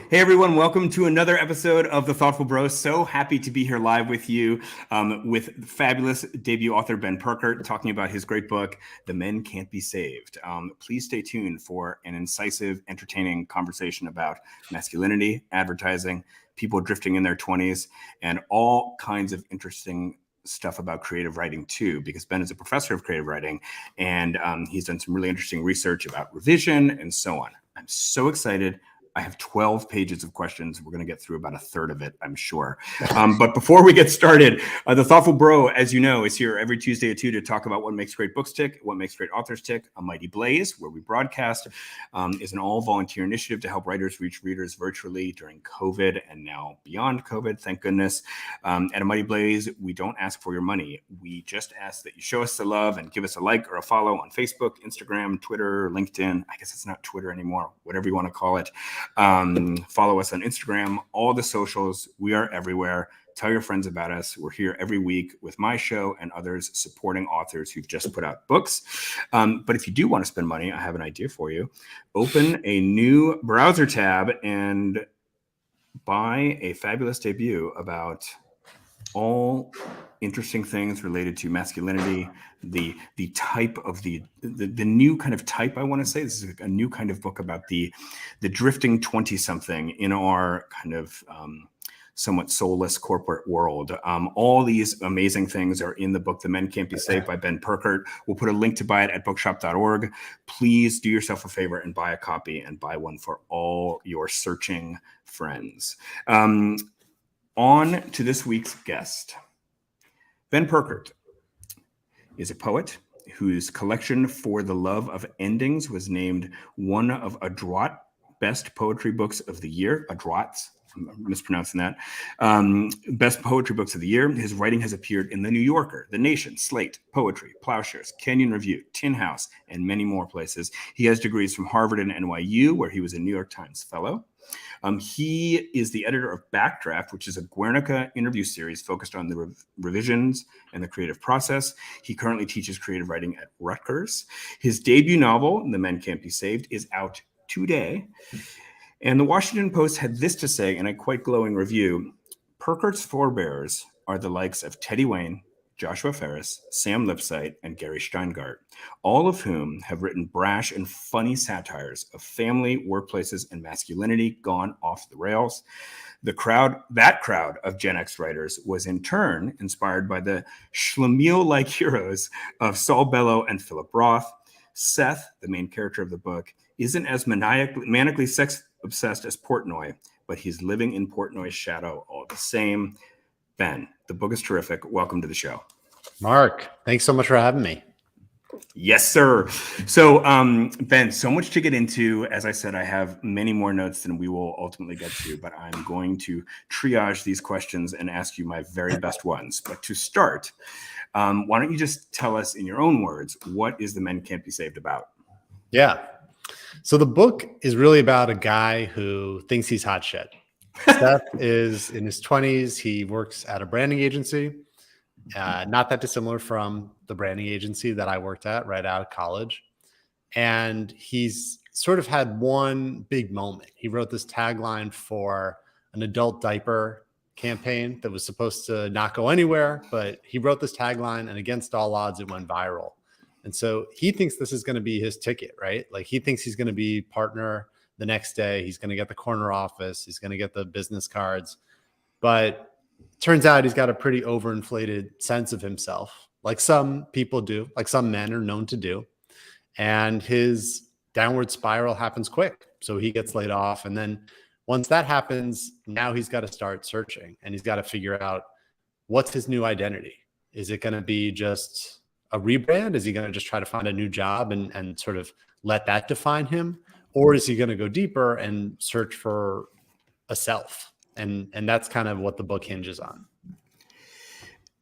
Hey everyone, welcome to another episode of The Thoughtful Bros. So happy to be here live with you with fabulous debut author Ben Purkert talking about his great book, The Men Can't Be Saved. Please stay tuned for an incisive, entertaining conversation about masculinity, advertising, people drifting in their 20s, and all kinds of interesting stuff about creative writing too, because Ben is a professor of creative writing and he's done some really interesting research about revision and so on. I'm so excited. I have 12 pages of questions. We're going to get through about a third of it, I'm sure. But before we get started, The Thoughtful Bro, as you know, is here every Tuesday at 2 to talk about what makes great books tick, what makes great authors tick. A Mighty Blaze, where we broadcast, is an all-volunteer initiative to help writers reach readers virtually during COVID and now beyond COVID, thank goodness. At A Mighty Blaze, we don't ask for your money. We just ask that you show us the love and give us a like or a follow on Facebook, Instagram, Twitter, LinkedIn. I guess it's not Twitter anymore, whatever you want to call it. Follow us on Instagram, all the socials. We are everywhere. Tell your friends about us. We're here every week with my show and others supporting authors who've just put out books. But if you do want to spend money, I have an idea for you. Open a new browser tab and buy a fabulous debut about all interesting things related to masculinity, the type of the new kind of type, I want to say. This is a new kind of book about the drifting 20-something in our kind of somewhat soulless corporate world. All these amazing things are in the book, The Men Can't Be Saved by Ben Purkert. We'll put a link to buy it at bookshop.org. Please do yourself a favor and buy a copy and buy one for all your searching friends. On to this week's guest. Ben Purkert is a poet whose collection For the Love of Endings was named one of Adroit's best poetry books of the year. Adroit's, I'm mispronouncing that. Best poetry books of the year. His writing has appeared in The New Yorker, The Nation, Slate, Poetry, Plowshares, Kenyon Review, Tin House, and many more places. He has degrees from Harvard and NYU, where he was a New York Times Fellow. He is the editor of Backdraft, which is a Guernica interview series focused on the revisions and the creative process. He currently teaches creative writing at Rutgers. His debut novel, The Men Can't Be Saved, is out today. And the Washington Post had this to say in a quite glowing review: Purkert's forebears are the likes of Teddy Wayne, Joshua Ferris, Sam Lipsyte, and Gary Steingart, all of whom have written brash and funny satires of family, workplaces, and masculinity gone off the rails. That crowd of Gen X writers was in turn inspired by the Schlemiel-like heroes of Saul Bellow and Philip Roth. Seth, the main character of the book, isn't as manically sex-obsessed as Portnoy, but he's living in Portnoy's shadow all the same. Ben, the book is terrific. Welcome to the show. Mark, thanks so much for having me. Yes, sir. So, Ben, so much to get into. As I said, I have many more notes than we will ultimately get to, but I'm going to triage these questions and ask you my very best ones. But to start, why don't you just tell us in your own words, what is The Men Can't Be Saved about? Yeah. So the book is really about a guy who thinks he's hot shit. Seth is in his 20s. He works at a branding agency, not that dissimilar from the branding agency that I worked at right out of college. And he's sort of had one big moment. He wrote this tagline for an adult diaper campaign that was supposed to not go anywhere, but he wrote this tagline, and against all odds, it went viral. And so he thinks this is going to be his ticket, right? Like he thinks he's going to be partner the next day. He's going to get the corner office. He's going to get the business cards. But it turns out he's got a pretty overinflated sense of himself, like some people do, like some men are known to do. And his downward spiral happens quick. So he gets laid off. And then once that happens, now he's got to start searching, and he's got to figure out what's his new identity. Is it going to be just a rebrand? Is he going to just try to find a new job and sort of let that define him? Or is he going to go deeper and search for a self? And that's kind of what the book hinges on.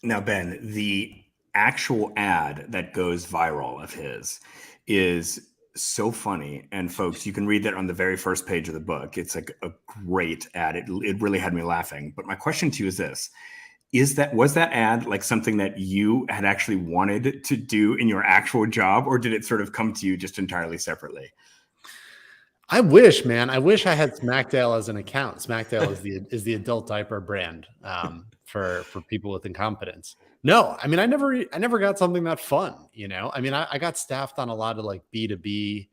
Now, Ben, the actual ad that goes viral of his is so funny. And folks, you can read that on the very first page of the book. It's like a great ad. It really had me laughing. But my question to you is this: was that ad like something that you had actually wanted to do in your actual job, or did it sort of come to you just entirely separately? I wish, man. I wish I had Smackdale as an account. Smackdale is the adult diaper brand for people with incompetence. No, I mean, I never got something that fun. You know, I mean, I got staffed on a lot of like B2B,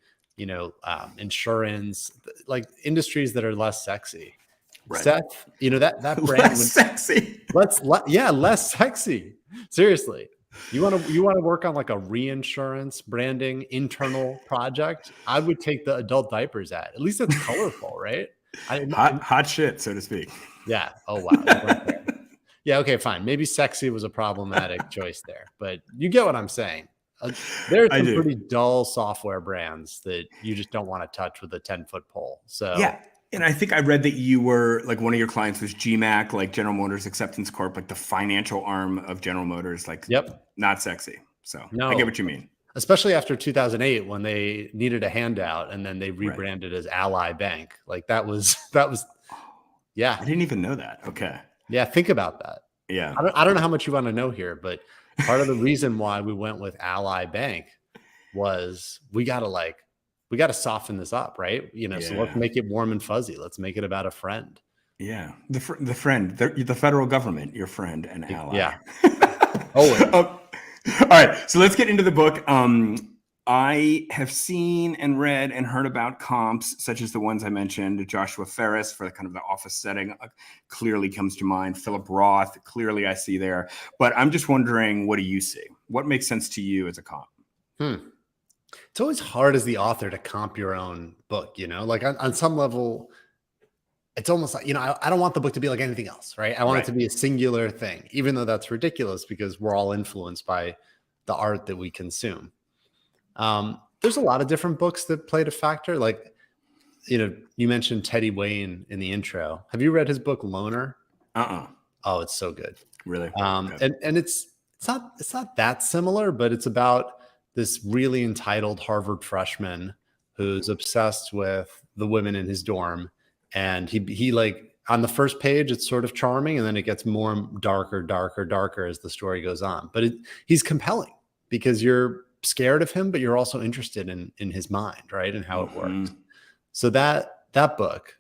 insurance, like industries that are less sexy. Right. Seth, that brand Less sexy. less sexy. Seriously. You want to work on like a reinsurance branding internal project? I would take the adult diapers ad. At least it's colorful, right? Hot shit, so to speak. Yeah. Oh wow. You weren't there. Yeah. Okay. Fine. Maybe sexy was a problematic choice there, but you get what I'm saying. There are some pretty dull software brands that you just don't want to touch with a 10-foot pole. So yeah. And I think I read that you were like one of your clients was GMAC, like General Motors Acceptance Corp, like the financial arm of General Motors, like not sexy. So I get what you mean. Especially after 2008 when they needed a handout and then they rebranded as Ally Bank. Like that was yeah. I didn't even know that. Okay. Yeah. Think about that. Yeah. I don't know how much you want to know here, but part of the reason why we went with Ally Bank was we got to soften this up, right? So let's make it warm and fuzzy. Let's make it about a friend. Yeah. The friend, the federal government, your friend and ally. Yeah. Always. All right. So let's get into the book. I have seen and read and heard about comps such as the ones I mentioned. Joshua Ferris for the kind of the office setting clearly comes to mind. Philip Roth, clearly I see there. But I'm just wondering, what do you see? What makes sense to you as a comp? It's always hard as the author to comp your own book, like on some level, it's almost like, I don't want the book to be like anything else, right? I want it to be a singular thing, even though that's ridiculous because we're all influenced by the art that we consume. There's a lot of different books that played a factor. Like, you mentioned Teddy Wayne in the intro. Have you read his book Loner? Oh, it's so good. Really? And it's not that similar, but it's about this really entitled Harvard freshman who's obsessed with the women in his dorm. And he like on the first page, it's sort of charming. And then it gets more darker as the story goes on. But he's compelling because you're scared of him, but you're also interested in his mind, right? And how it works. So that book,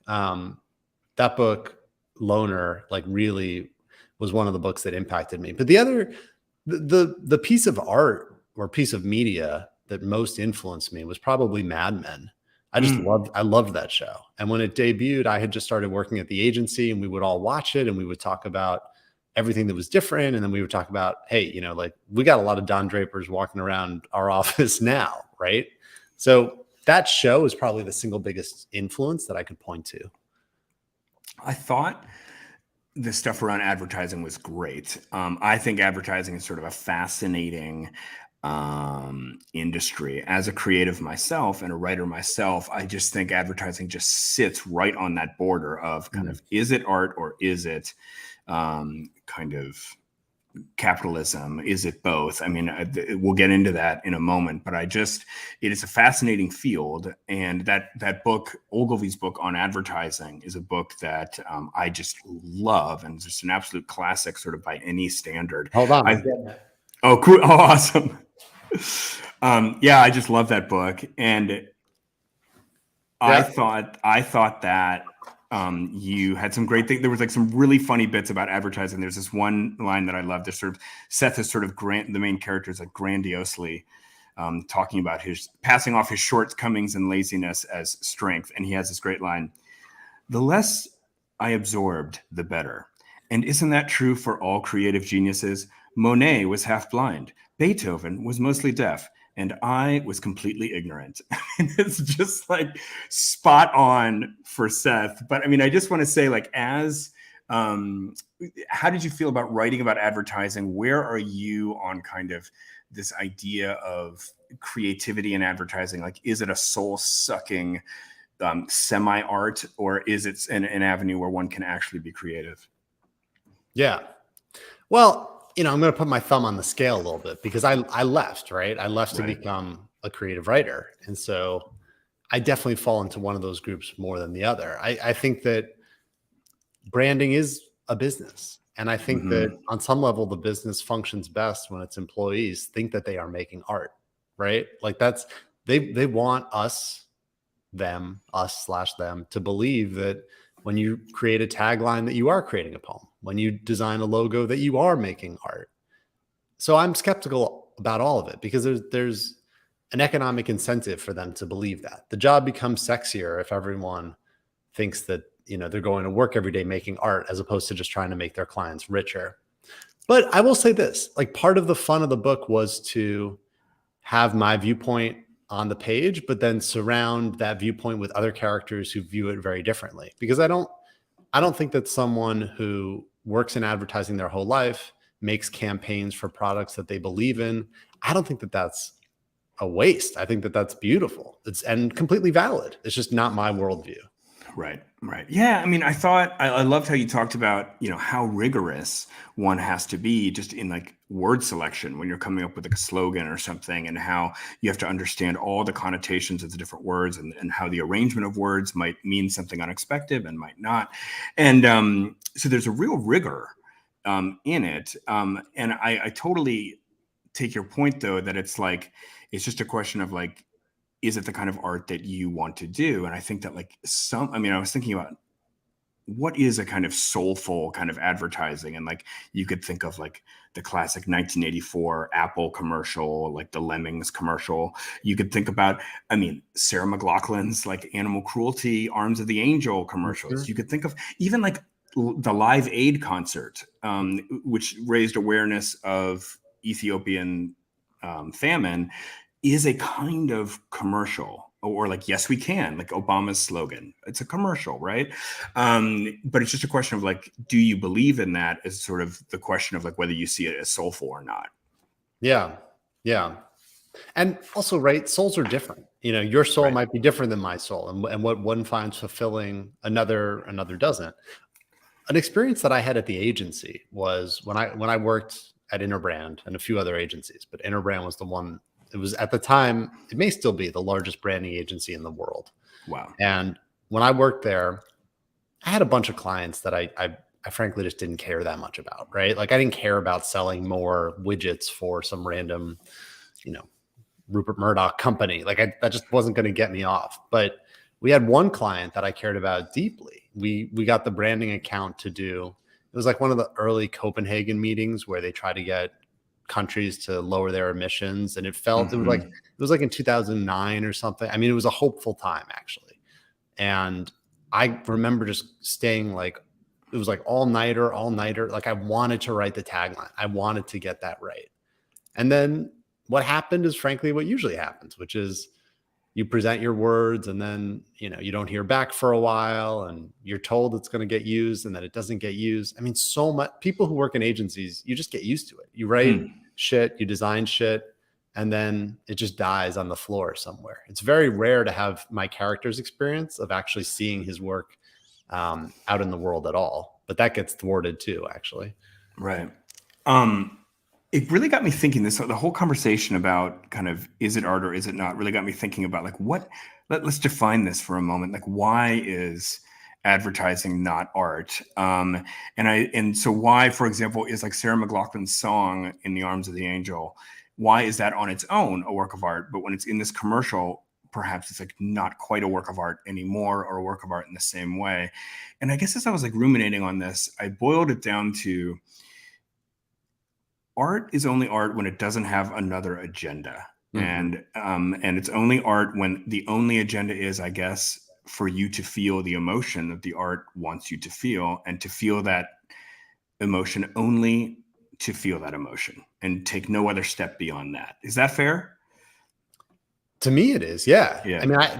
Loner, like really was one of the books that impacted me. But the piece of art or piece of media that most influenced me was probably Mad Men. I loved that show. And when it debuted, I had just started working at the agency and we would all watch it and we would talk about everything that was different. And then we would talk about, hey, like we got a lot of Don Drapers walking around our office now, right? So that show is probably the single biggest influence that I could point to. I thought the stuff around advertising was great. I think advertising is sort of a fascinating industry. As a creative myself and a writer myself, I just think advertising just sits right on that border of kind of, is it art or is it kind of capitalism? Is it both? I mean, we'll get into that in a moment, but it is a fascinating field. And that book, Ogilvy's book on advertising, is a book that I just love. And it's just an absolute classic sort of by any standard. Hold on. Oh, cool. Oh, awesome. Yeah, I just love that book. And I thought that you had some great things. There was like some really funny bits about advertising. There's this one line that I love. There's sort of Seth is sort of the main character is like grandiosely talking about passing off his shortcomings and laziness as strength. And he has this great line: "The less I absorbed, the better. And isn't that true for all creative geniuses? Monet was half blind. Beethoven was mostly deaf. And I was completely ignorant." And it's just like spot on for Seth. But I mean, I just want to say, like, how did you feel about writing about advertising? Where are you on kind of this idea of creativity in advertising? Like, is it a soul-sucking semi-art, or is it an avenue where one can actually be creative? Yeah. Well, I'm going to put my thumb on the scale a little bit because I left, right? I left to become a creative writer. And so I definitely fall into one of those groups more than the other. I think that branding is a business. And I think that on some level, the business functions best when its employees think that they are making art, right? Like they want us them, us/them, to believe that when you create a tagline that you are creating a poem, when you design a logo that you are making art. So I'm skeptical about all of it because there's an economic incentive for them to believe that. The job becomes sexier if everyone thinks that, they're going to work every day making art as opposed to just trying to make their clients richer. But I will say this, like, part of the fun of the book was to have my viewpoint on the page, but then surround that viewpoint with other characters who view it very differently. Because I don't think that someone who works in advertising their whole life, makes campaigns for products that they believe in, I don't think that that's a waste. I think that that's beautiful. And completely valid. It's just not my worldview. Right. Yeah. I mean, I loved how you talked about, how rigorous one has to be just in like word selection when you're coming up with like a slogan or something, and how you have to understand all the connotations of the different words and how the arrangement of words might mean something unexpected and might not. And so there's a real rigor in it. And I totally take your point, though, that it's it's just a question of like, is it the kind of art that you want to do? And I think that I was thinking about what is a kind of soulful kind of advertising. And like, you could think of like the classic 1984 Apple commercial, like the Lemmings commercial. You could think about, Sarah McLachlan's like animal cruelty, Arms of the Angel commercials. You could think of even like the Live Aid concert, which raised awareness of Ethiopian famine, is a kind of commercial. Or like, yes, we can, like Obama's slogan. It's a commercial, right? But it's just a question of like, do you believe in that, as sort of the question of like whether you see it as soulful or not. Yeah. And also, right, souls are different. Your soul might be different than my soul, and what one finds fulfilling, another doesn't. An experience that I had at the agency was when I worked at Interbrand and a few other agencies, but Interbrand was the one. It was, at the time, it may still be, the largest branding agency in the world. Wow. And when I worked there, I had a bunch of clients that I frankly just didn't care that much about, right? Like, I didn't care about selling more widgets for some random, Rupert Murdoch company. Like, that just wasn't going to get me off. But we had one client that I cared about deeply. We got the branding account to do, it was like one of the early Copenhagen meetings where they try to get countries to lower their emissions, and it was like in 2009 or something. It was a hopeful time, actually. And I remember just staying like, it was like all nighter. Like, I wanted to write the tagline. I wanted to get that right. And then what happened is frankly what usually happens, which is you present your words, and then, you don't hear back for a while, and you're told it's going to get used, and then it doesn't get used. So much people who work in agencies, you just get used to it. You write shit, you design shit, and then it just dies on the floor somewhere. It's very rare to have my character's experience of actually seeing his work out in the world at all. But that gets thwarted too, actually. Right. It really got me thinking, the whole conversation about kind of, is it art or is it not, really got me thinking about like, let's define this for a moment. Like, why is advertising not art? And so why, for example, is like Sarah McLachlan's song In the Arms of the Angel, why is that on its own a work of art? But when it's in this commercial, perhaps it's like not quite a work of art anymore, or a work of art in the same way. And I guess as I was like ruminating on this, I boiled it down to, art is only art when it doesn't have another agenda. And it's only art when the only agenda is, I guess, for you to feel the emotion that the art wants you to feel, and to feel that emotion only to feel that emotion, and take no other step beyond that. Is that fair? To me, it is. Yeah.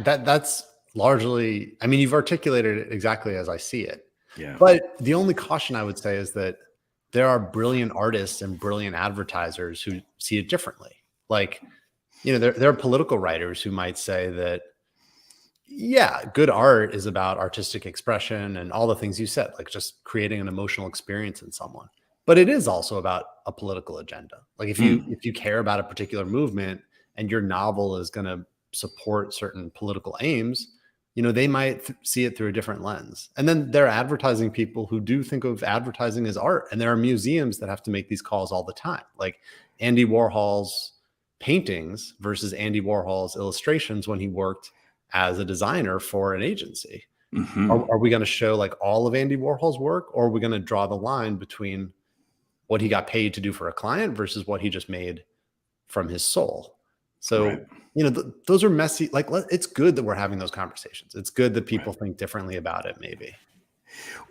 That's largely, you've articulated it exactly as I see it. Yeah. But the only caution I would say is that there are brilliant artists and brilliant advertisers who see it differently. Like, there are political writers who might say that, yeah, good art is about artistic expression and all the things you said, like just creating an emotional experience in someone. But it is also about a political agenda. Like, if you care about a particular movement and your novel is going to support certain political aims, they might see it through a different lens. And then there are advertising people who do think of advertising as art. And there are museums that have to make these calls all the time. Like Andy Warhol's paintings versus Andy Warhol's illustrations when he worked as a designer for an agency. Mm-hmm. Are we going to show like all of Andy Warhol's work, or are we going to draw the line between what he got paid to do for a client versus what he just made from his soul? So, Right. those are messy. Like, it's good that we're having those conversations. It's good that people Right. think differently about it, maybe.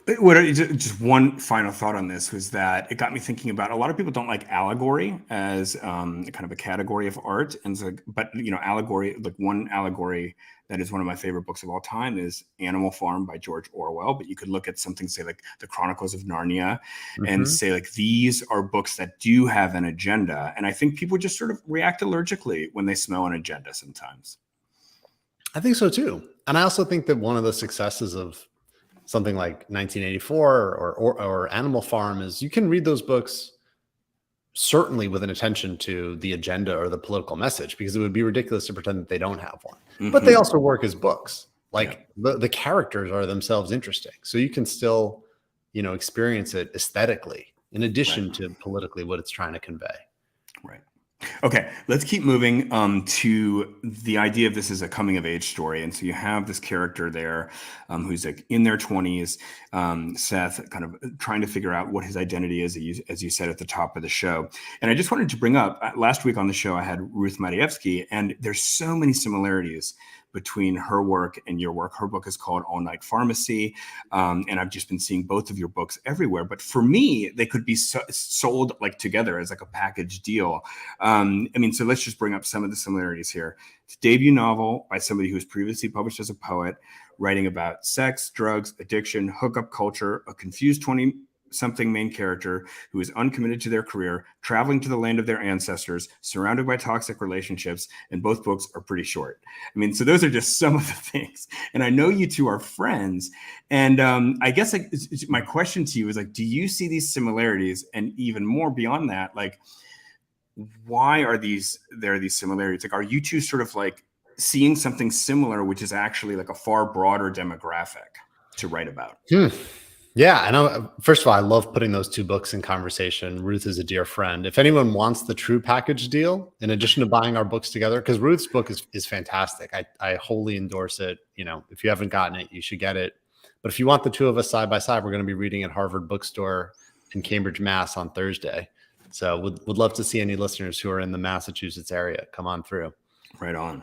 Just one final thought on this was that it got me thinking about, a lot of people don't like allegory as kind of a category of art, and so, but allegory, like one allegory that is one of my favorite books of all time is Animal Farm by George Orwell. But you could look at something, say like the Chronicles of Narnia, and say like these are books that do have an agenda, and I think people just sort of react allergically when they smell an agenda sometimes. I think so too, and I also think that one of the successes of something like 1984 or Animal Farm is you can read those books certainly with an attention to the agenda or the political message, because it would be ridiculous to pretend that they don't have one. Mm-hmm. But they also work as books. Like the characters are themselves interesting. So you can still, experience it aesthetically in addition to politically what it's trying to convey. Right. Okay, let's keep moving to the idea of this as a coming of age story. And so you have this character there who's like in their 20s, Seth, kind of trying to figure out what his identity is, as you said at the top of the show. And I just wanted to bring up, last week on the show, I had Ruth Madievsky, and there's so many similarities between her work and your work. Her book is called All Night Pharmacy. And I've just been seeing both of your books everywhere. But for me, they could be sold like together as like a package deal. So let's just bring up some of the similarities here. It's a debut novel by somebody who was previously published as a poet, writing about sex, drugs, addiction, hookup culture, a confused 20-something main character who is uncommitted to their career, traveling to the land of their ancestors, surrounded by toxic relationships, and both books are pretty short. So those are just some of the things. And I know you two are friends. And I guess my question to you is like, do you see these similarities? And even more beyond that, like, why are there are these similarities? Like, are you two sort of like seeing something similar, which is actually like a far broader demographic to write about? Yeah. And first of all, I love putting those two books in conversation. Ruth is a dear friend. If anyone wants the true package deal, in addition to buying our books together, because Ruth's book is fantastic. I wholly endorse it. If you haven't gotten it, you should get it. But if you want the two of us side by side, we're going to be reading at Harvard Bookstore in Cambridge, Mass on Thursday. So would love to see any listeners who are in the Massachusetts area come on through. Right on.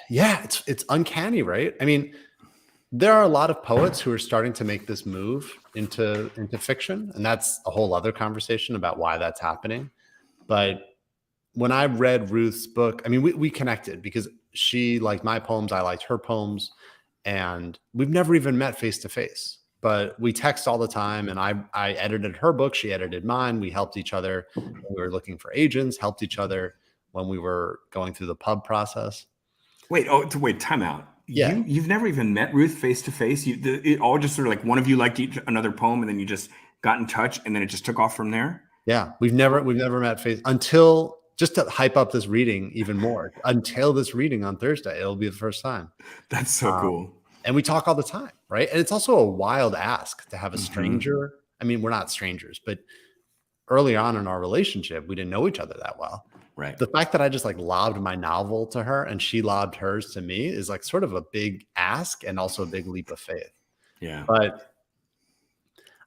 Yeah, it's uncanny, right? There are a lot of poets who are starting to make this move into fiction, and that's a whole other conversation about why that's happening. But when I read Ruth's book, we connected because she liked my poems, I liked her poems, and we've never even met face to face. But we text all the time, and I edited her book. She edited mine. We helped each other when we were looking for agents, helped each other when we were going through the pub process. Wait, time out. Yeah. You've never even met Ruth face to face? It all just sort of like one of you liked another poem, and then you just got in touch, and then it just took off from there? Yeah. We've never met face until, just to hype up this reading even more, until this reading on Thursday. It'll be the first time. That's so cool. And we talk all the time, right? And it's also a wild ask to have a stranger. We're not strangers, but early on in our relationship, we didn't know each other that well. Right. The fact that I just like lobbed my novel to her and she lobbed hers to me is like sort of a big ask and also a big leap of faith. Yeah. But,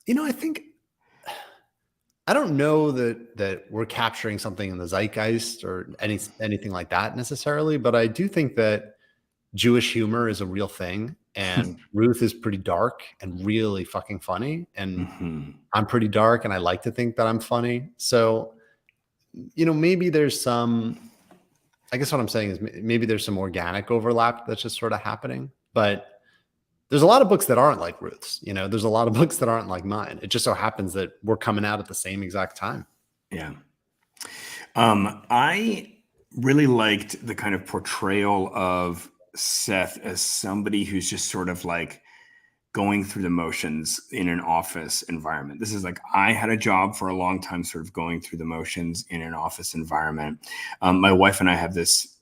I think, I don't know that we're capturing something in the zeitgeist or anything like that necessarily, but I do think that Jewish humor is a real thing. And Ruth is pretty dark and really fucking funny. And I'm pretty dark and I like to think that I'm funny. So, maybe there's some, I guess what I'm saying is maybe there's some organic overlap that's just sort of happening. But there's a lot of books that aren't like Ruth's. There's a lot of books that aren't like mine. It just so happens that we're coming out at the same exact time. Yeah. I really liked the kind of portrayal of Seth as somebody who's just sort of like going through the motions in an office environment. This is like, I had a job for a long time, sort of going through the motions in an office environment. My wife and I have this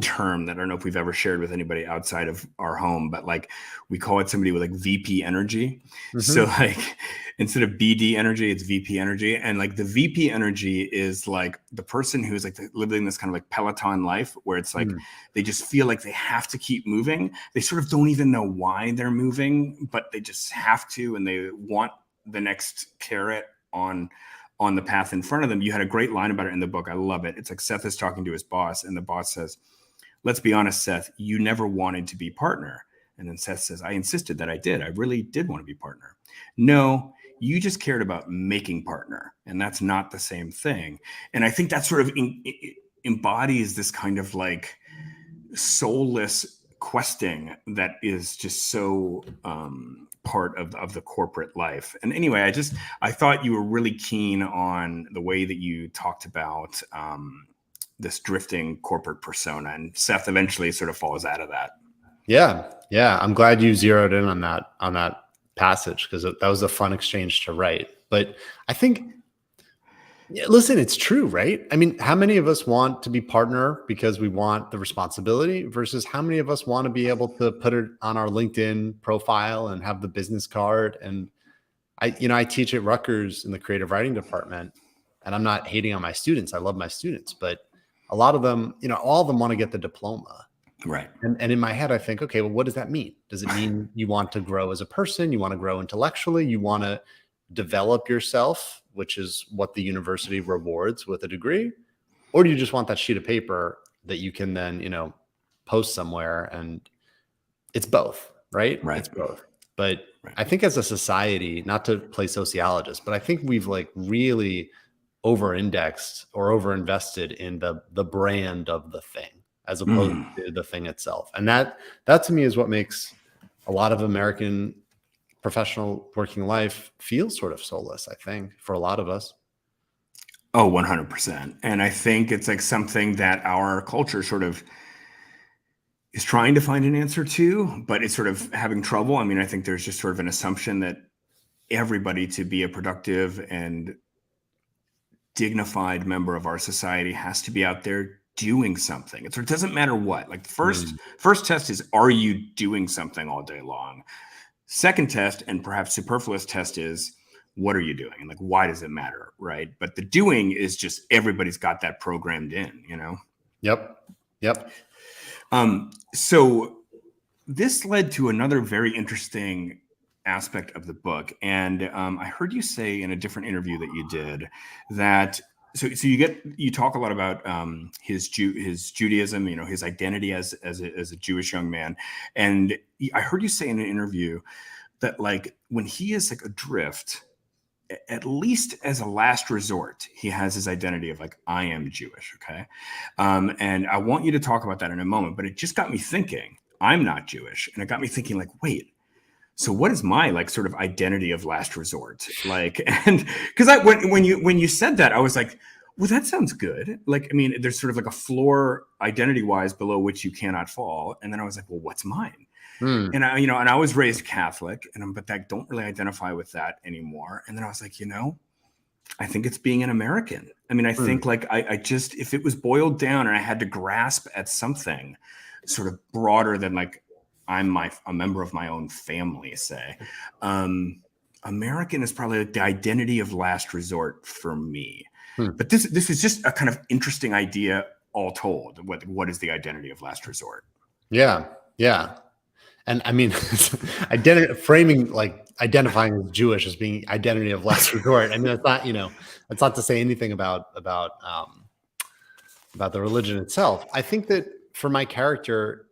term that I don't know if we've ever shared with anybody outside of our home, but like we call it somebody with like VP energy. So like instead of BD energy, it's VP energy. And like the VP energy is like the person who's like living this kind of like Peloton life where it's like they just feel like they have to keep moving. They sort of don't even know why they're moving, but they just have to, and they want the next carrot on the path in front of them. You had a great line about it in the book. I love it. It's like Seth is talking to his boss, and the boss says, "Let's be honest, Seth, you never wanted to be partner." And then Seth says, "I insisted that I did. I really did want to be partner." "No, you just cared about making partner. And that's not the same thing." And I think that sort of embodies this kind of like soulless questing that is just so part of the corporate life. And anyway, I thought you were really keen on the way that you talked about this drifting corporate persona, and Seth eventually sort of falls out of that. Yeah. I'm glad you zeroed in on that passage, because that was a fun exchange to write. But I think, listen, it's true, right? I mean, how many of us want to be partner because we want the responsibility versus how many of us want to be able to put it on our LinkedIn profile and have the business card? And I teach at Rutgers in the creative writing department, and I'm not hating on my students. I love my students, but a lot of them, all of them want to get the diploma. Right. And in my head, I think, okay, well, what does that mean? Does it mean you want to grow as a person? You want to grow intellectually? You want to develop yourself, which is what the university rewards with a degree? Or do you just want that sheet of paper that you can then, post somewhere? And it's both, right? Right. It's both. But I think as a society, not to play sociologist, but I think we've like really over-indexed or over-invested in the brand of the thing as opposed to the thing itself. And that to me is what makes a lot of American professional working life feel sort of soulless, I think, for a lot of us. Oh, 100%. And I think it's like something that our culture sort of is trying to find an answer to, but it's sort of having trouble. I mean, I think there's just sort of an assumption that everybody, to be a productive and dignified member of our society, has to be out there doing something. It doesn't matter what. Like the first test is, are you doing something all day long? Second test, and perhaps superfluous test, is, what are you doing? And like, why does it matter? Right. But the doing is just, everybody's got that programmed in, Yep. So this led to another very interesting aspect of the book. And I heard you say in a different interview that you did that, so you talk a lot about his Judaism, his identity as a Jewish young man. And I heard you say in an interview that like when he is like adrift, at least as a last resort, he has his identity of like, I am Jewish. Okay. And I want you to talk about that in a moment, but it just got me thinking, I'm not Jewish. And it got me thinking like, wait, so what is my like sort of identity of last resort? Like, and because when you said that, I was like, well, that sounds good. Like, I mean, there's sort of like a floor identity wise below which you cannot fall. And then I was like, well, what's mine? And I was raised Catholic, but I don't really identify with that anymore. And then I was like, I think it's being an American. I mean, I think like I just, if it was boiled down and I had to grasp at something sort of broader than like, I'm a member of my own family, say, American is probably the identity of last resort for me. But this is just a kind of interesting idea all told. What is the identity of last resort? Yeah. And I mean, framing like identifying as Jewish as being identity of last resort. I mean, it's not to say anything about the religion itself. I think that for my character,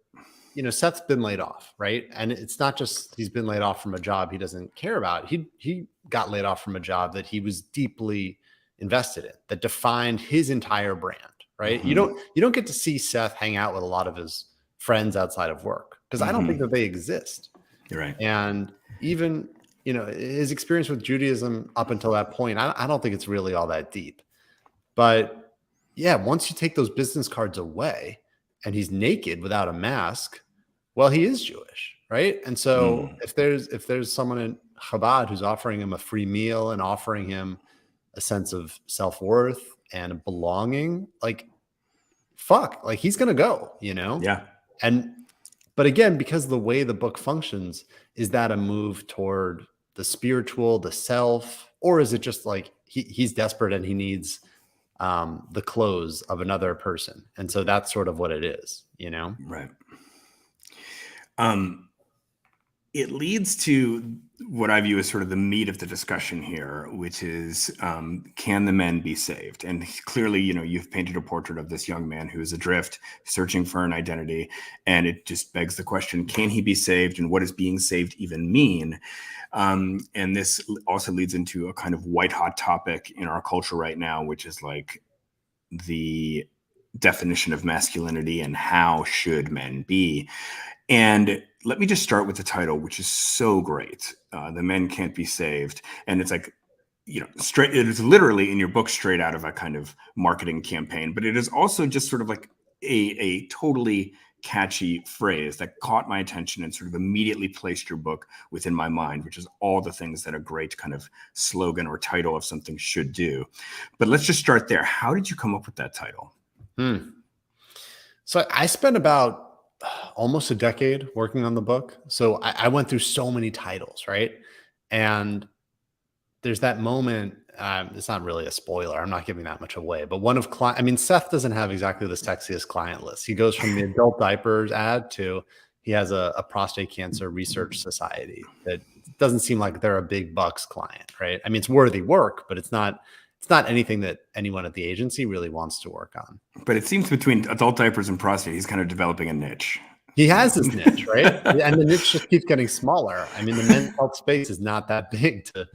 Seth's been laid off, right? And it's not just he's been laid off from a job he doesn't care about. He got laid off from a job that he was deeply invested in, that defined his entire brand, right? You don't get to see Seth hang out with a lot of his friends outside of work, because I don't think that they exist. You're right. And even, his experience with Judaism up until that point, I don't think it's really all that deep. But yeah, once you take those business cards away and he's naked without a mask, well, he is Jewish, right? And so if there's someone in Chabad who's offering him a free meal and offering him a sense of self-worth and belonging, like, fuck, like he's gonna go, you know? Yeah. But again, because the way the book functions, is that a move toward the spiritual, the self, or is it just like he's desperate and he needs the clothes of another person? And so that's sort of what it is, you know? Right. It leads to what I view as sort of the meat of the discussion here, which is, can the men be saved? And clearly, you've painted a portrait of this young man who is adrift, searching for an identity. And it just begs the question, can he be saved? And what does being saved even mean? And this also leads into a kind of white hot topic in our culture right now, which is like the definition of masculinity and how should men be. And let me just start with the title, which is so great. The Men Can't Be Saved. And it's like, straight, it is literally in your book straight out of a kind of marketing campaign, but it is also just sort of like a totally catchy phrase that caught my attention and sort of immediately placed your book within my mind, which is all the things that a great kind of slogan or title of something should do. But let's just start there. How did you come up with that title? So I spent about almost a decade working on the book. So I went through so many titles, right? And there's that moment, it's not really a spoiler, I'm not giving that much away, but one of Seth doesn't have exactly the sexiest client list. He goes from the adult diapers ad to he has a prostate cancer research society that doesn't seem like they're a big bucks client, right? I mean, it's worthy work, but it's not anything that anyone at the agency really wants to work on. But it seems between adult diapers and prostate, he's kind of developing a niche. He has this niche, right? And the niche just keeps getting smaller. I mean, the men's health space is not that big to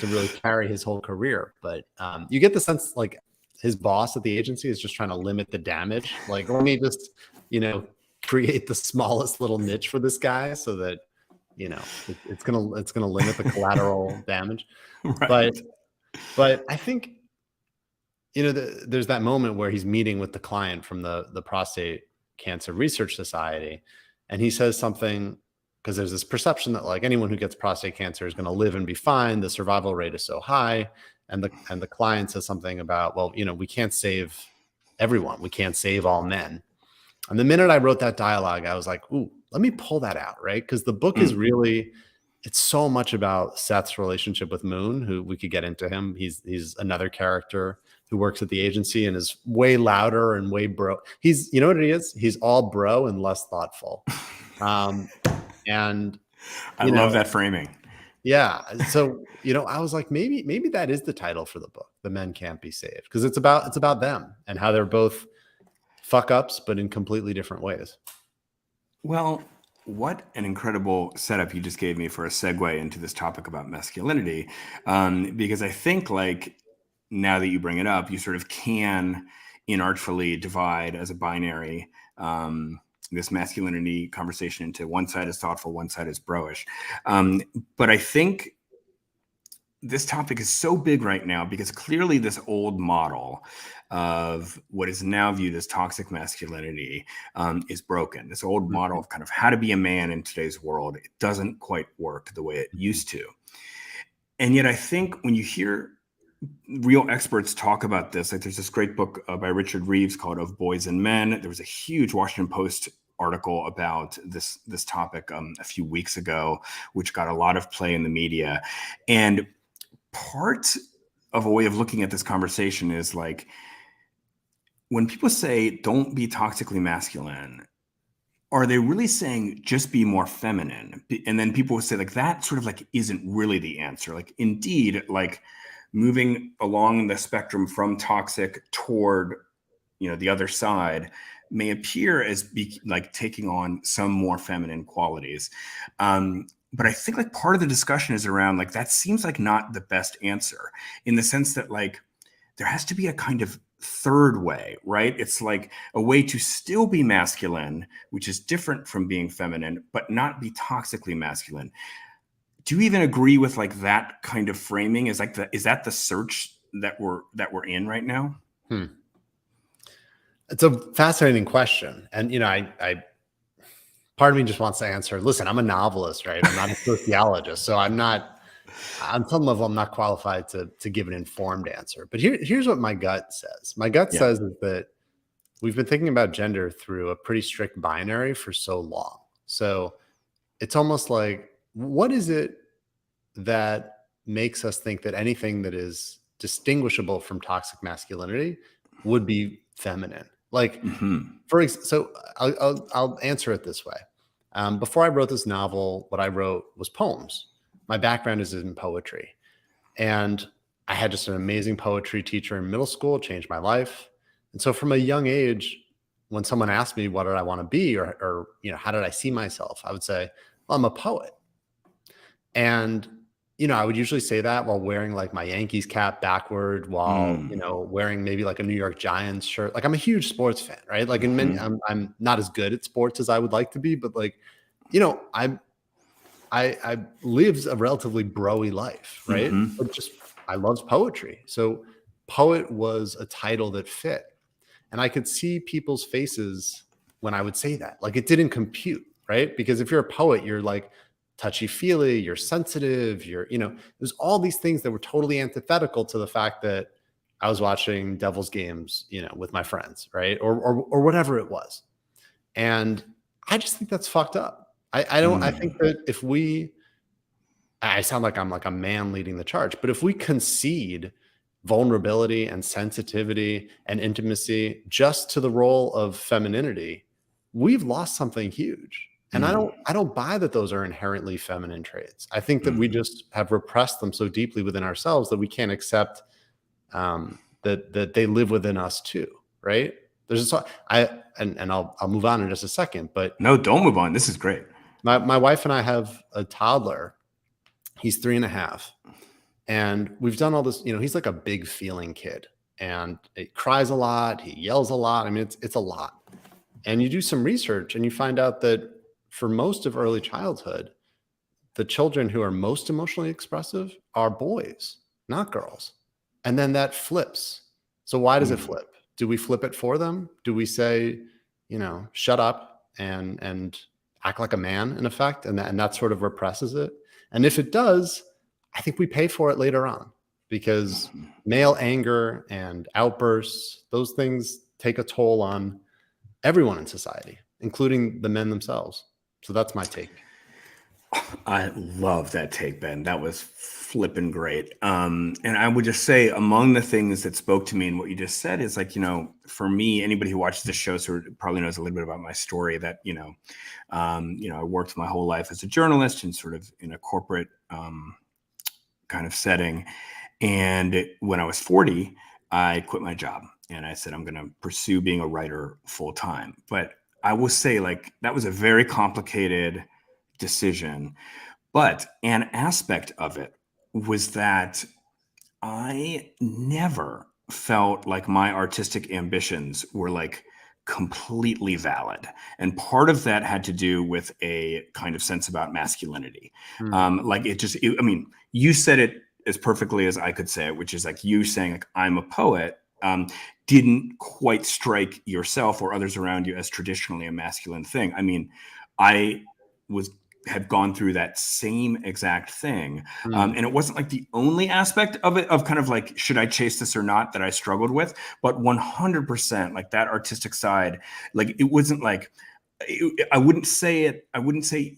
really carry his whole career. But you get the sense like his boss at the agency is just trying to limit the damage. Like, let me just, create the smallest little niche for this guy so that, it's gonna limit the collateral damage. Right. But I think, there's that moment where he's meeting with the client from the Prostate Cancer Research Society, and he says something, because there's this perception that like anyone who gets prostate cancer is going to live and be fine. The survival rate is so high, and the client says something about, well, we can't save everyone. We can't save all men. And the minute I wrote that dialogue, I was like, ooh, let me pull that out, right? Because the book is really, it's so much about Seth's relationship with Moon, who we could get into him. He's another character who works at the agency and is way louder and way bro. He's, you know what he is? He's all bro and less thoughtful. And I love that framing. Yeah. So, I was like, maybe that is the title for the book, The Men Can't Be Saved, because it's about them and how they're both fuck ups, but in completely different ways. Well, what an incredible setup you just gave me for a segue into this topic about masculinity. Because I think like now that you bring it up, you sort of can inartfully divide as a binary, this masculinity conversation into one side is thoughtful, one side is bro-ish. But I think this topic is so big right now because clearly this old model of what is now viewed as toxic masculinity is broken. This old model of kind of how to be a man in today's world, it doesn't quite work the way it used to. And yet I think when you hear real experts talk about this, like there's this great book by Richard Reeves called Of Boys and Men. There was a huge Washington Post article about this topic a few weeks ago, which got a lot of play in the media. And part of a way of looking at this conversation is like, when people say don't be toxically masculine, are they really saying just be more feminine? And then people would say like that sort of like isn't really the answer. Like indeed, like moving along the spectrum from toxic toward, the other side may appear as like taking on some more feminine qualities. But I think like part of the discussion is around like that seems like not the best answer, in the sense that like there has to be a kind of third way, right? It's like a way to still be masculine, which is different from being feminine, but not be toxically masculine. Do you even agree with like that kind of framing? Is that the search that we're in right now? It's a fascinating question. And, I part of me just wants to answer, listen, I'm a novelist, right? I'm not a sociologist. So I'm not, on some level, I'm not qualified to give an informed answer. But here's what my gut says. My gut says is that we've been thinking about gender through a pretty strict binary for so long. So it's almost like, what is it that makes us think that anything that is distinguishable from toxic masculinity would be feminine? Like, so I'll answer it this way. Before I wrote this novel, what I wrote was poems. My background is in poetry, and I had just an amazing poetry teacher in middle school, changed my life. And so from a young age, when someone asked me what did I want to be, or how did I see myself, I would say, well, I'm a poet. And I would usually say that while wearing like my Yankees cap backward, while wearing maybe like a New York Giants shirt. Like, I'm a huge sports fan, right? Like, in many, I'm not as good at sports as I would like to be, but like, I lived a relatively bro-y life, right? But just, I loved poetry. So poet was a title that fit. And I could see people's faces when I would say that. Like, it didn't compute, right? Because if you're a poet, you're like touchy-feely, you're sensitive, there's all these things that were totally antithetical to the fact that I was watching Devils games, with my friends, right? Or whatever it was. And I just think that's fucked up. I think that I sound like I'm like a man leading the charge, but if we concede vulnerability and sensitivity and intimacy just to the role of femininity, we've lost something huge. And I don't buy that those are inherently feminine traits. I think that we just have repressed them so deeply within ourselves that we can't accept that they live within us too, right? I'll move on in just a second, but no, don't move on. This is great. My wife and I have a toddler. He's 3.5. And we've done all this, he's like a big feeling kid, and he cries a lot. He yells a lot. I mean, it's a lot. And you do some research and you find out that for most of early childhood, the children who are most emotionally expressive are boys, not girls. And then that flips. So why does it flip? Do we flip it for them? Do we say, shut up and act like a man, in effect, and that sort of represses it? And if it does, I think we pay for it later on, because male anger and outbursts, those things take a toll on everyone in society, including the men themselves. So that's my take. I love that take, Ben. That was flipping great. And I would just say, among the things that spoke to me in what you just said is like, for me, anybody who watches this show sort of probably knows a little bit about my story, that, I worked my whole life as a journalist and sort of in a corporate kind of setting. And when I was 40, I quit my job and I said, I'm going to pursue being a writer full time. But I will say, like, that was a very complicated decision. But an aspect of it was that I never felt like my artistic ambitions were like completely valid. And part of that had to do with a kind of sense about masculinity. Like, I mean, you said it as perfectly as I could say it, which is like you saying, like, I'm a poet, didn't quite strike yourself or others around you as traditionally a masculine thing. I mean, I had gone through that same exact thing. And it wasn't like the only aspect of it, of kind of like, should I chase this or not, that I struggled with, but 100%, like that artistic side, like it wasn't like, I wouldn't say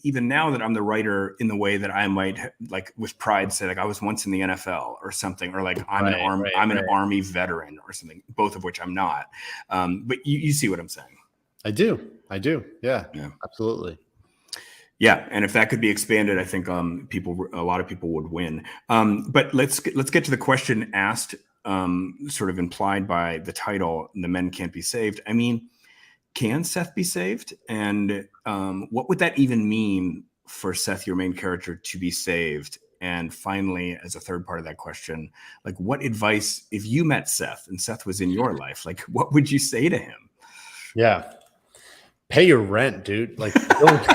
even now that I'm the writer in the way that I might like with pride say, like, I was once in the NFL or something, or like I'm an army veteran or something, both of which I'm not. But you see what I'm saying? I do. Yeah, absolutely. Yeah, and if that could be expanded, I think a lot of people would win. But let's get to the question asked, sort of implied by the title, "The Men Can't Be Saved." I mean, can Seth be saved? And what would that even mean for Seth, your main character, to be saved? And finally, as a third part of that question, like, what advice, if you met Seth and Seth was in your life, like, what would you say to him? Yeah. Pay your rent, dude. Like, don't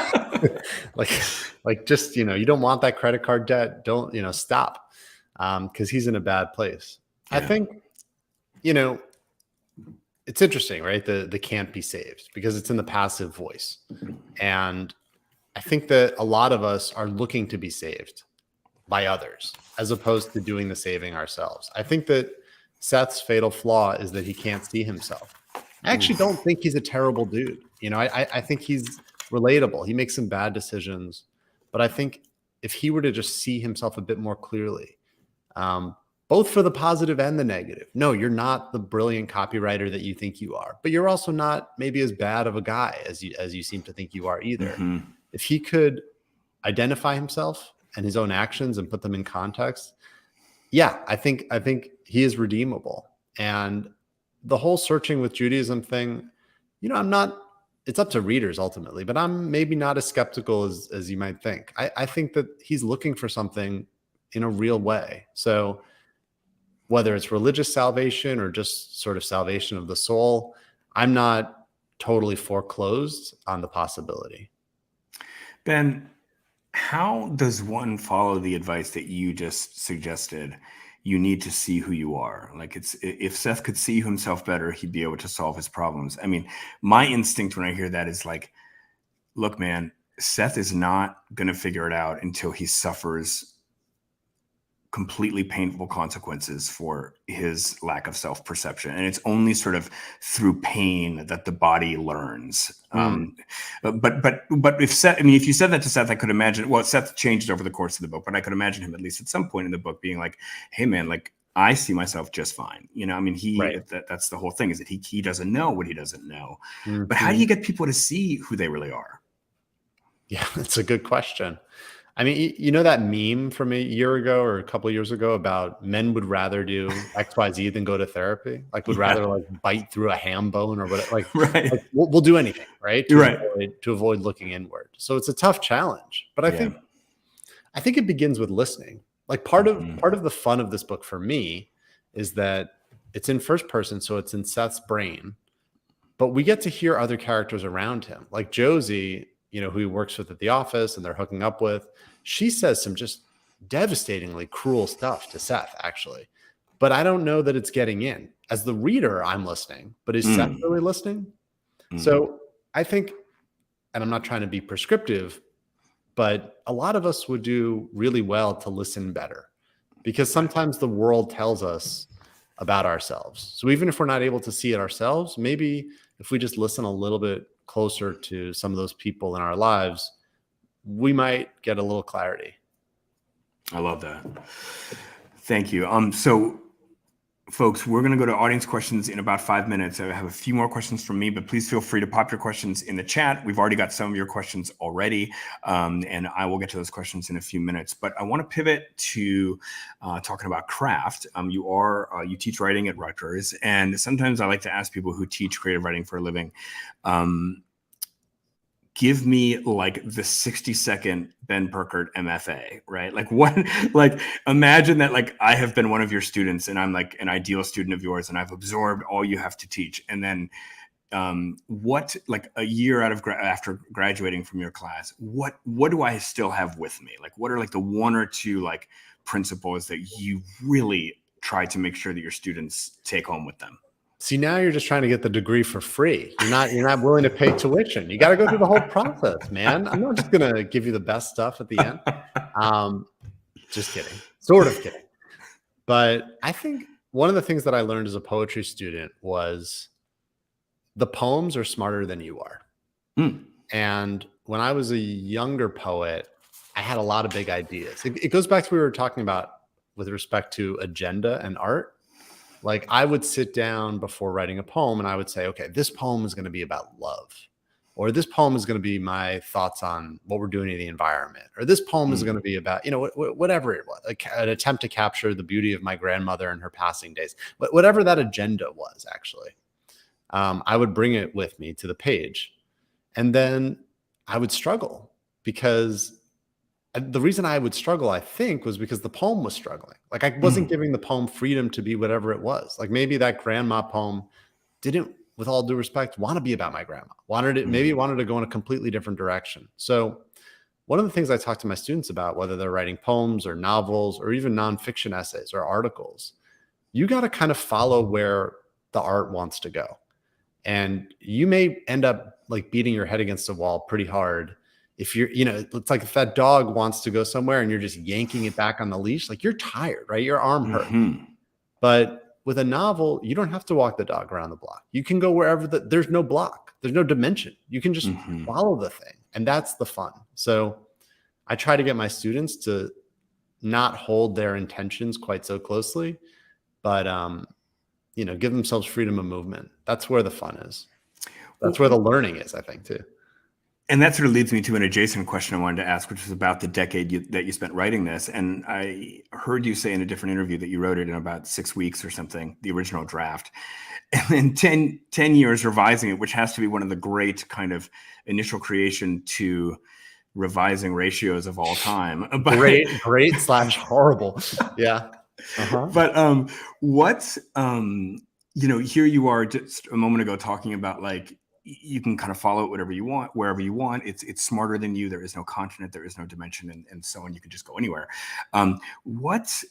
like just, you don't want that credit card debt. Don't, stop. Cause he's in a bad place. Yeah. I think, it's interesting, right? The can't be saved, because it's in the passive voice. And I think that a lot of us are looking to be saved by others as opposed to doing the saving ourselves. I think that Seth's fatal flaw is that he can't see himself. I actually don't think he's a terrible dude. You know, I think he's relatable. He makes some bad decisions, but I think if he were to just see himself a bit more clearly, both for the positive and the negative. No, you're not the brilliant copywriter that you think you are, but you're also not maybe as bad of a guy as you seem to think you are either. Mm-hmm. If he could identify himself and his own actions and put them in context, yeah, I think he is redeemable. And the whole searching with Judaism thing, you know, I'm not, it's up to readers ultimately, but I'm maybe not as skeptical as you might think. I think that he's looking for something in a real way. So whether it's religious salvation or just sort of salvation of the soul, I'm not totally foreclosed on the possibility. Ben, how does one follow the advice that you just suggested? You need to see who you are. Like, it's, if Seth could see himself better, he'd be able to solve his problems. I mean, my instinct when I hear that is like, look, man, Seth is not going to figure it out until he suffers completely painful consequences for his lack of self-perception. And it's only sort of through pain that the body learns. But if Seth, I mean, if you said that to Seth, I could imagine, well, Seth changed over the course of the book, but I could imagine him at least at some point in the book being like, hey man, like I see myself just fine. You know, I mean, Right. that's the whole thing, is that he doesn't know what he doesn't know. Mm-hmm. But how do you get people to see who they really are? Yeah, that's a good question. I mean, you know that meme from a year ago or a couple of years ago about men would rather do XYZ than go to therapy? Like would rather like bite through a ham bone or whatever. Like, right. like we'll do anything, right? Right. To avoid looking inward. So it's a tough challenge. But I think it begins with listening. Like part of the fun of this book for me is that it's in first person, so it's in Seth's brain, but we get to hear other characters around him. Like Josie, you know, who he works with at the office and they're hooking up with, she says some just devastatingly cruel stuff to Seth, actually. But I don't know that it's getting in. As the reader, I'm listening, but is Seth really listening? So I think, and I'm not trying to be prescriptive, but a lot of us would do really well to listen better, because sometimes the world tells us about ourselves. So even if we're not able to see it ourselves, maybe if we just listen a little bit closer to some of those people in our lives, we might get a little clarity. I love that. Thank you. So folks, we're going to go to audience questions in about 5 minutes. I have a few more questions from me, but please feel free to pop your questions in the chat. We've already got some of your questions already, and I will get to those questions in a few minutes. But I want to pivot to talking about craft. You teach writing at Rutgers, and sometimes I like to ask people who teach creative writing for a living, give me like the 60-second Ben Purkert MFA, right? Like what, like imagine that like I have been one of your students and I'm like an ideal student of yours and I've absorbed all you have to teach. And then what, like a year after graduating from your class, what do I still have with me? Like what are like the one or two like principles that you really try to make sure that your students take home with them? See, now you're just trying to get the degree for free. You're not willing to pay tuition. You got to go through the whole process, man. I'm not just going to give you the best stuff at the end. Just kidding. Sort of kidding. But I think one of the things that I learned as a poetry student was the poems are smarter than you are. And when I was a younger poet, I had a lot of big ideas. It goes back to what we were talking about with respect to agenda and art. Like I would sit down before writing a poem and I would say, okay, this poem is going to be about love, or this poem is going to be my thoughts on what we're doing in the environment, or this poem is going to be about, you know, whatever it was, like an attempt to capture the beauty of my grandmother and her passing days, but whatever that agenda was, actually, I would bring it with me to the page. And then I would struggle, because the reason I would struggle, I think, was because the poem was struggling. Like I wasn't giving the poem freedom to be whatever it was. Like maybe that grandma poem didn't, with all due respect, want to be about my grandma. Maybe wanted to go in a completely different direction. So one of the things I talk to my students about, whether they're writing poems or novels or even nonfiction essays or articles, you got to kind of follow where the art wants to go. And you may end up like beating your head against a wall pretty hard. If you're, you know, it's like if that dog wants to go somewhere and you're just yanking it back on the leash, like you're tired, right? Your arm hurt. But with a novel, you don't have to walk the dog around the block. You can go wherever there's no block. There's no dimension. You can just follow the thing. And that's the fun. So I try to get my students to not hold their intentions quite so closely, but, give themselves freedom of movement. That's where the fun is. That's where the learning is, I think, too. And that sort of leads me to an adjacent question I wanted to ask, which was about the decade that you spent writing this. And I heard you say in a different interview that you wrote it in about 6 weeks or something, the original draft, and then 10 years revising it, which has to be one of the great kind of initial creation to revising ratios of all time. But, great / horrible. Yeah. But here you are just a moment ago talking about like, you can kind of follow it whatever you want, wherever you want. It's smarter than you. There is no continent, there is no dimension, and so on. You can just go anywhere. What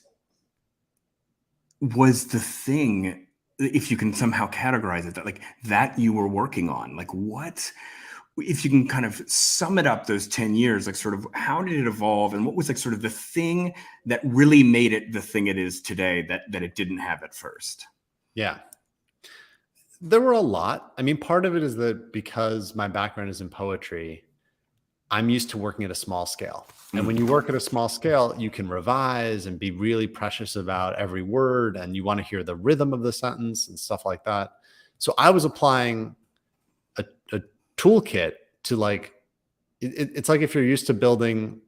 was the thing, if you can somehow categorize it, that you were working on? Like what, if you can kind of sum it up, those 10 years, like sort of how did it evolve, and what was like sort of the thing that really made it the thing it is today that it didn't have at first? Yeah. There were a lot. I mean, part of it is that because my background is in poetry, I'm used to working at a small scale. And when you work at a small scale, you can revise and be really precious about every word, and you want to hear the rhythm of the sentence and stuff like that. So I was applying a toolkit to like, it's like if you're used to building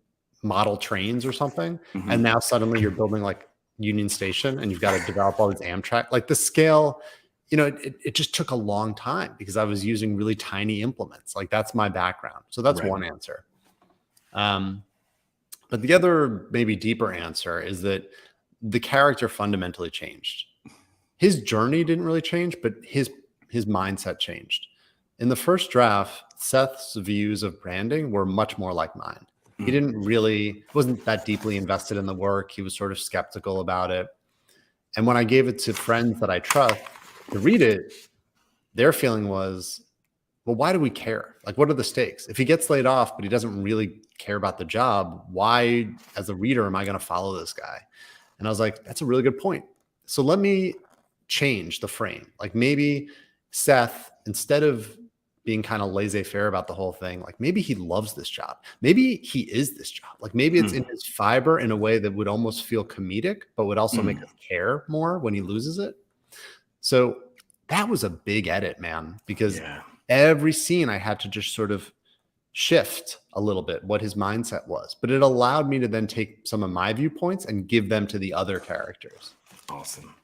model trains or something, and now suddenly you're building like Union Station and you've got to develop all these Amtrak, like the scale, it just took a long time because I was using really tiny implements. Like that's my background. So that's one answer. But the other maybe deeper answer is that the character fundamentally changed. His journey didn't really change, but his mindset changed. In the first draft, Seth's views of branding were much more like mine. He wasn't that deeply invested in the work. He was sort of skeptical about it. And when I gave it to friends that I trust to read it, their feeling was, well, why do we care? Like, what are the stakes? If he gets laid off, but he doesn't really care about the job, why, as a reader, am I going to follow this guy? And I was like, that's a really good point. So let me change the frame. Like maybe Seth, instead of being kind of laissez-faire about the whole thing, like maybe he loves this job. Maybe he is this job. Like maybe it's in his fiber in a way that would almost feel comedic, but would also make us care more when he loses it. So that was a big edit, man, because every scene I had to just sort of shift a little bit what his mindset was. But it allowed me to then take some of my viewpoints and give them to the other characters. Awesome.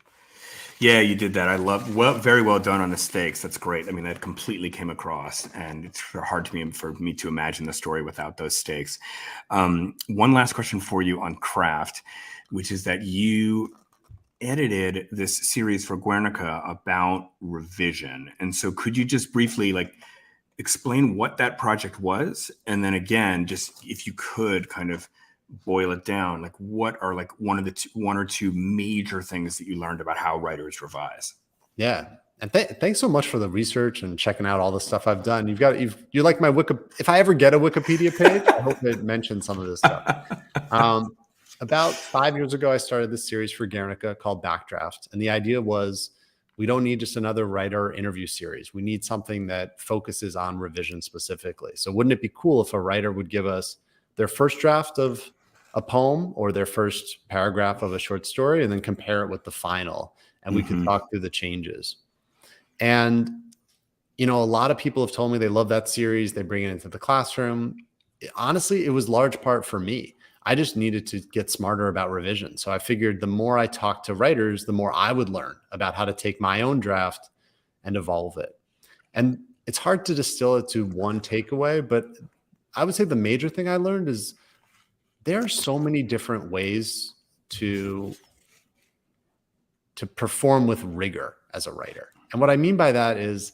Yeah, you did that. I love, very well done on the stakes. That's great. I mean, that completely came across, and it's hard for me to imagine the story without those stakes. One last question for you on craft, which is that you edited this series for Guernica about revision. And so could you just briefly explain what that project was? And then again, just if you could kind of boil it down, what are one or two major things that you learned about how writers revise? Yeah. And thanks so much for the research and checking out all the stuff I've done. You're like my if I ever get a Wikipedia page, I hope it mentions some of this stuff. About 5 years ago, I started this series for Guernica called Backdraft. And the idea was, we don't need just another writer interview series. We need something that focuses on revision specifically. So wouldn't it be cool if a writer would give us their first draft of a poem or their first paragraph of a short story and then compare it with the final, and we could talk through the changes. And, a lot of people have told me they love that series. They bring it into the classroom. Honestly, it was large part for me. I just needed to get smarter about revision. So I figured the more I talked to writers, the more I would learn about how to take my own draft and evolve it. And it's hard to distill it to one takeaway, but I would say the major thing I learned is there are so many different ways to perform with rigor as a writer. And what I mean by that is,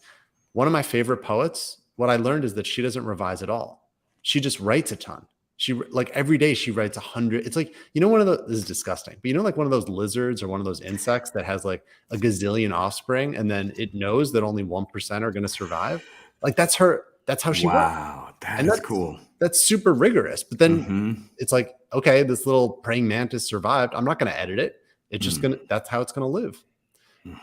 one of my favorite poets, what I learned is that she doesn't revise at all. She just writes a ton. She every day she writes 100. It's like, one of those, this is disgusting, but like one of those lizards or one of those insects that has like a gazillion offspring, and then it knows that only 1% are going to survive. Like that's how she works. Wow, that's cool. That's super rigorous. But then it's like, okay, this little praying mantis survived. I'm not going to edit it. It's just that's how it's going to live.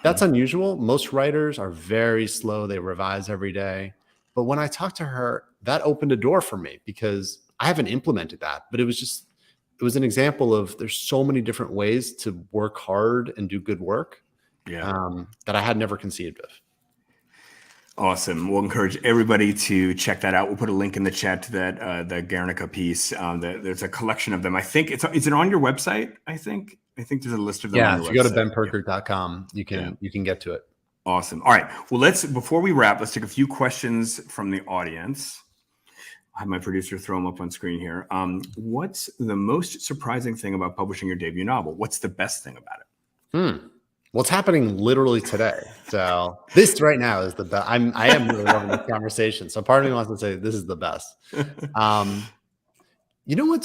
That's unusual. Most writers are very slow. They revise every day. But when I talked to her, that opened a door for me because I haven't implemented that. But it was an example of there's so many different ways to work hard and do good work that I had never conceived of. Awesome. We'll encourage everybody to check that out. We'll put a link in the chat to that the Guernica piece. There's a collection of them. I think is it on your website? I think there's a list of them. Yeah, on if your you website. go to benpurkert.com, you can get to it. Awesome. All right. Well, before we wrap, let's take a few questions from the audience. I'll have my producer throw them up on screen here. What's the most surprising thing about publishing your debut novel? What's the best thing about it? Well, it's happening literally today. So this right now is the best. I am really loving this conversation. So part of me wants to say this is the best. You know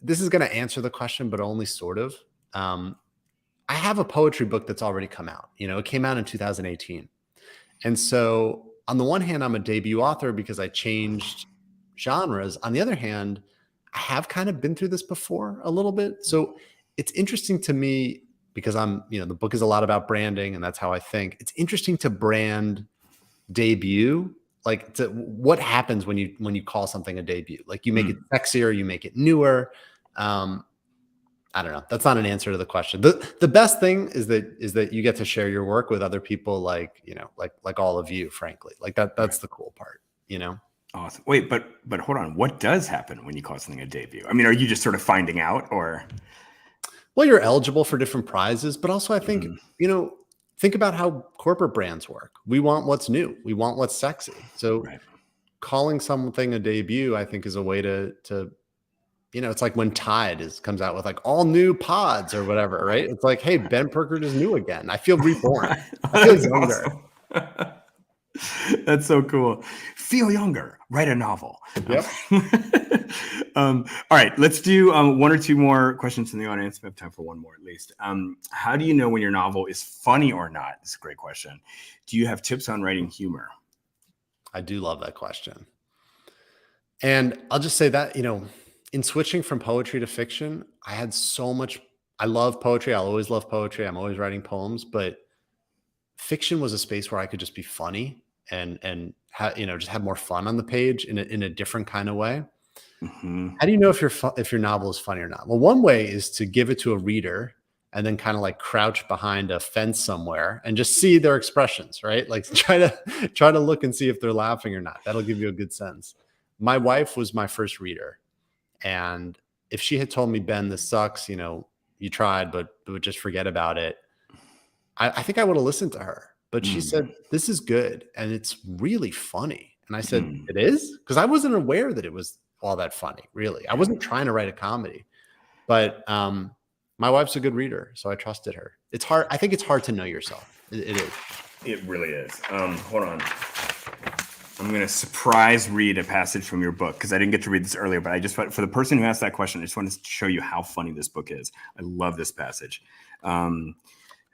this is going to answer the question, but only sort of. I have a poetry book that's already come out. It came out in 2018. And so on the one hand, I'm a debut author because I changed genres. On the other hand, I have kind of been through this before a little bit. So it's interesting to me because the book is a lot about branding and that's how I think. It's interesting to brand debut. Like what happens when you call something a debut? Like you make it sexier, you make it newer. I don't know. That's not an answer to the question. The best thing is that you get to share your work with other people like all of you, frankly. Like that's the cool part, Awesome. Wait, but hold on. What does happen when you call something a debut? I mean, are you just sort of finding out or? Well, you're eligible for different prizes, but also I think, think about how corporate brands work. We want what's new. We want what's sexy. So calling something a debut, I think is a way to it's like when Tide comes out with like all new pods or whatever, right? It's like, hey, Ben Purkert is new again. I feel reborn. I feel younger. Awesome. That's so cool. Feel younger. Write a novel. Yep. All right, let's do one or two more questions from the audience. We have time for one more at least. How do you know when your novel is funny or not? It's a great question. Do you have tips on writing humor? I do love that question. And I'll just say that, in switching from poetry to fiction, I love poetry. I'll always love poetry. I'm always writing poems, but fiction was a space where I could just be funny and just have more fun on the page in a different kind of way. How do you know if your novel is funny or not? Well, one way is to give it to a reader and then kind of like crouch behind a fence somewhere and just see their expressions, right? Like try to look and see if they're laughing or not. That'll give you a good sense. My wife was my first reader. And if she had told me, Ben, this sucks, you tried, but just forget about it. I think I would have listened to her, but she said, this is good. And it's really funny. And I said, it is? Because I wasn't aware that it was all that funny, really. I wasn't trying to write a comedy, but my wife's a good reader. So I trusted her. It's hard. I think it's hard to know yourself. It is. It really is. Hold on. I'm going to surprise read a passage from your book because I didn't get to read this earlier, but for the person who asked that question, I just wanted to show you how funny this book is. I love this passage.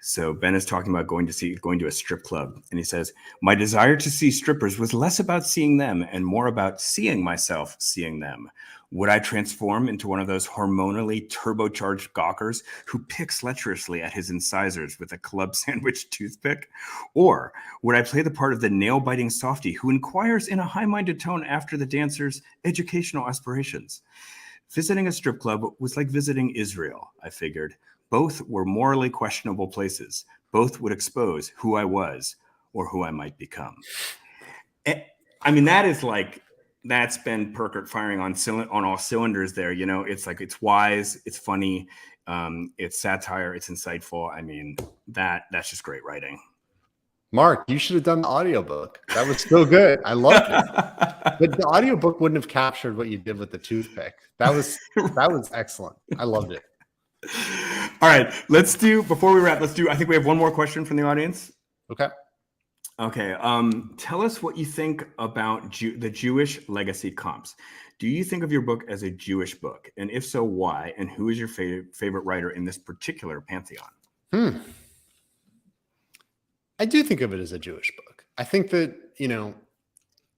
So Ben is talking about going to a strip club, and he says, "My desire to see strippers was less about seeing them and more about seeing myself seeing them. Would I transform into one of those hormonally turbocharged gawkers who picks lecherously at his incisors with a club sandwich toothpick? Or would I play the part of the nail-biting softie who inquires in a high-minded tone after the dancer's educational aspirations? Visiting a strip club was like visiting Israel, I figured. Both were morally questionable places. Both would expose who I was or who I might become." I mean, that's Ben Purkert firing on all cylinders there. It's like, it's wise, it's funny, it's satire, it's insightful. I mean, that's just great writing. Mark, you should have done the audiobook. That was so good. I loved it. But the audiobook wouldn't have captured what you did with the toothpick. That was excellent. I loved it. All right, before we wrap, I think we have one more question from the audience. Okay. Tell us what you think about the Jewish legacy comps. Do you think of your book as a Jewish book? And if so, why? And who is your favorite writer in this particular pantheon? I do think of it as a Jewish book. I think that,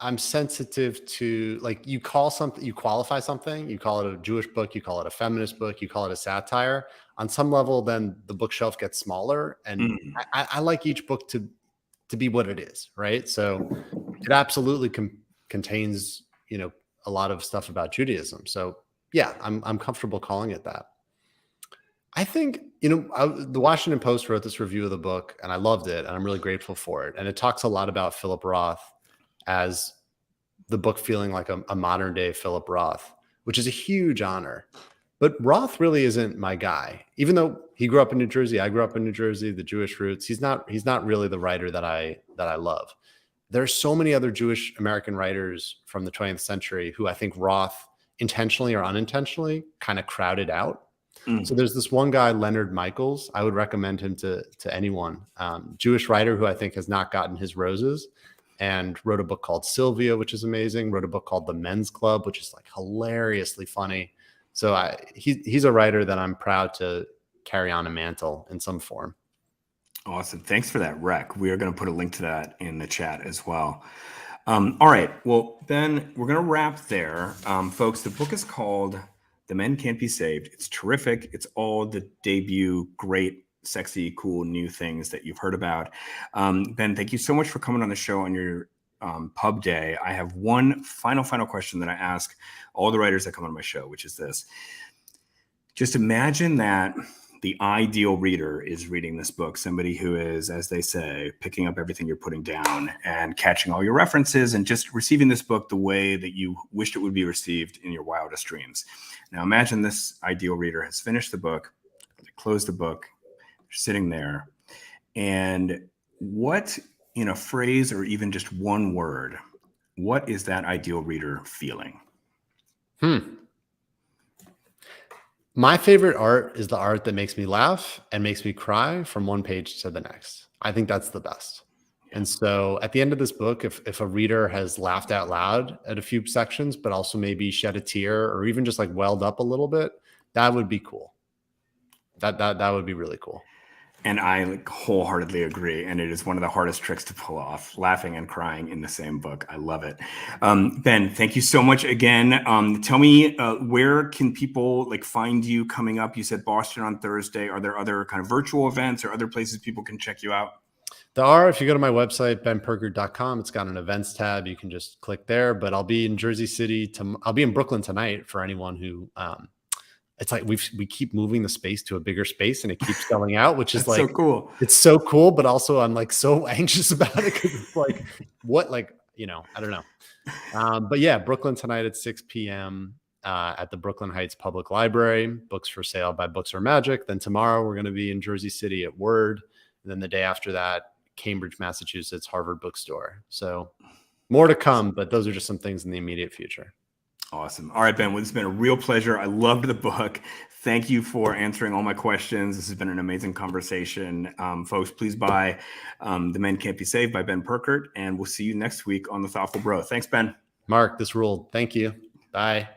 I'm sensitive to, like, you call something, you qualify something, you call it a Jewish book, you call it a feminist book, you call it a satire. On some level, then the bookshelf gets smaller, and Mm. I like each book to be what it is, right? So it absolutely contains, a lot of stuff about Judaism. So yeah, I'm comfortable calling it that. I think, the Washington Post wrote this review of the book, and I loved it, and I'm really grateful for it. And it talks a lot about Philip Roth as the book feeling like a modern day Philip Roth, which is a huge honor. But Roth really isn't my guy, even though he grew up in New Jersey. I grew up in New Jersey, the Jewish roots. He's not really the writer that I love. There are so many other Jewish American writers from the 20th century who I think Roth intentionally or unintentionally kind of crowded out. Mm. So there's this one guy, Leonard Michaels. I would recommend him to anyone. Jewish writer who I think has not gotten his roses, and wrote a book called Sylvia, which is amazing. Wrote a book called The Men's Club, which is like hilariously funny. So he's a writer that I'm proud to carry on a mantle in some form. Awesome. Thanks for that rec. We are going to put a link to that in the chat as well. All right. Well, Ben, we're going to wrap there. Folks, the book is called The Men Can't Be Saved. It's terrific. It's all the debut, great, sexy, cool, new things that you've heard about. Ben, thank you so much for coming on the show on your pub day. I have one final question that I ask all the writers that come on my show, which is this. Just imagine that the ideal reader is reading this book, somebody who is, as they say, picking up everything you're putting down and catching all your references and just receiving this book the way that you wished it would be received in your wildest dreams. Now imagine this ideal reader has finished the book, they closed the book, they're sitting there, and what, in a phrase or even just one word, what is that ideal reader feeling? My favorite art is the art that makes me laugh and makes me cry from one page to the next. I think that's the best. And so at the end of this book, if a reader has laughed out loud at a few sections, but also maybe shed a tear or even just like welled up a little bit, that would be cool. That would be really cool. And I wholeheartedly agree. And it is one of the hardest tricks to pull off, laughing and crying in the same book. I love it. Ben, thank you so much again. Tell me, where can people find you coming up? You said Boston on Thursday. Are there other kind of virtual events or other places people can check you out? There are. If you go to my website, benpurkert.com, it's got an events tab. You can just click there. But I'll be in Jersey City. I'll be in Brooklyn tonight for anyone who it's like we keep moving the space to a bigger space and it keeps selling out, which is so cool. It's so cool, but also I'm so anxious about it because it's I don't know. But yeah, Brooklyn tonight at 6 p.m. At the Brooklyn Heights Public Library. Books for sale by Books or Magic. Then tomorrow we're going to be in Jersey City at Word. And then the day after that, Cambridge, Massachusetts, Harvard Bookstore. So more to come, but those are just some things in the immediate future. Awesome. All right, Ben, well, it's been a real pleasure. I loved the book. Thank you for answering all my questions. This has been an amazing conversation. Folks, please buy The Men Can't Be Saved by Ben Purkert, and we'll see you next week on The Thoughtful Bro. Thanks, Ben. Mark, this ruled. Thank you. Bye.